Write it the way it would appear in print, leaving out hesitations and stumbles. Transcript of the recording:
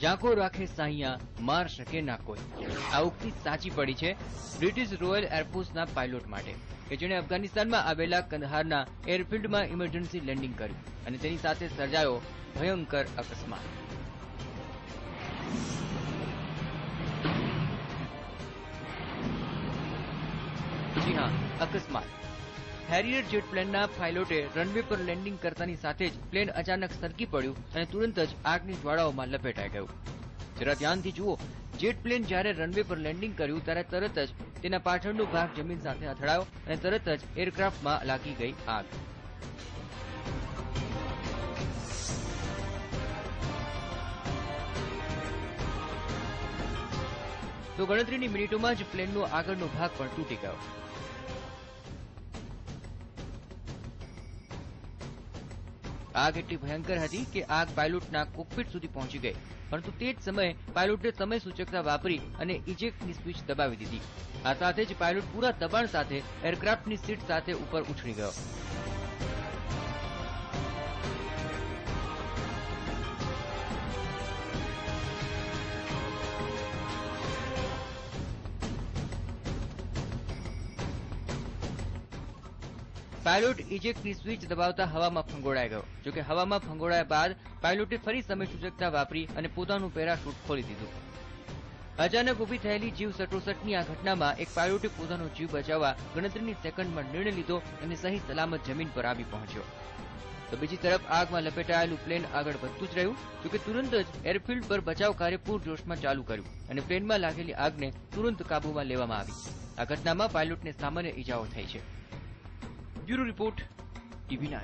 ઝાંકો રાખે સાહિયા માર શકે ના કોઈ। આ ઉક્તિ સાચી પડી છે બ્રિટિશ રોયલ એરફોર્સના પાયલોટ માટે કે જેણે અફઘાનિસ્તાનમાં આવેલા કંદહારના એરફિલ્ડમાં ઇમરજન્સી લેન્ડિંગ કર્યું અને તેની સાથે સર્જાયો ભયંકર અકસ્માત। જી હા, અકસ્માત। હેરિયર જેટ પ્લેનના પાયલોટે રનવે પર લેન્ડિંગ કરતાની સાથે જ પ્લેન અચાનક સરકી પડ્યું અને તુરંત જ આગની જ્વાળાઓમાં લપેટાઈ ગયું। જરા ધ્યાનથી જુઓ, જેટ પ્લેન જ્યારે રનવે પર લેન્ડિંગ કર્યું ત્યારે તરત જ તેના પાછળનો ભાગ જમીન સાથે અથડાયો અને તરત જ એરક્રાફ્ટમાં લાગી ગઈ આગ। તો ગણતરીની મિનિટોમાં જ પ્લેનનો આગળનો ભાગ પણ તૂટી ગયો। આગ એટલી ભયંકર હતી કે આગ પાયલોટના કોકપિટ સુધી પહોંચી ગઈ, પરંતુ તે જ સમયે પાયલોટે સમય સૂચકતા વાપરી અને ઇજેક્ટની સ્વિચ દબાવી દીધી। આ સાથે જ પાયલોટ પૂરા દબાણ સાથે એરક્રાફ્ટની સીટ સાથે ઉપર ઉછળી ગયો। પાયલોટ ઇજેક્ટની સ્વિચ દબાવતા હવામાં ફંગોળાઈ ગયો। જોકે હવામાં ફંગોળાયા બાદ પાયલોટે ફરી સમય સૂચકતા વાપરી અને પોતાનું પેરાશૂટ ખોલી દીધું। અચાનક ઉભી થયેલી જીવ સટોસટની આ ઘટનામાં એક પાયલોટે પોતાનો જીવ બચાવવા ગણતરીની સેકન્ડમાં નિર્ણય લીધો અને સહી સલામત જમીન પર આવી પહોંચ્યો। તો બીજી તરફ આગમાં લપેટાયેલું પ્લેન આગળ વધતું જ રહ્યું। જોકે તુરંત જ એરફિલ્ડ પર બચાવ કાર્ય પૂરજોશમાં ચાલુ કર્યું અને પ્લેનમાં લાગેલી આગને તુરંત કાબૂમાં લેવામાં આવી। આ ઘટનામાં પાયલોટને સામાન્ય ઈજાઓ થઈ છે। Bureau report, TV9।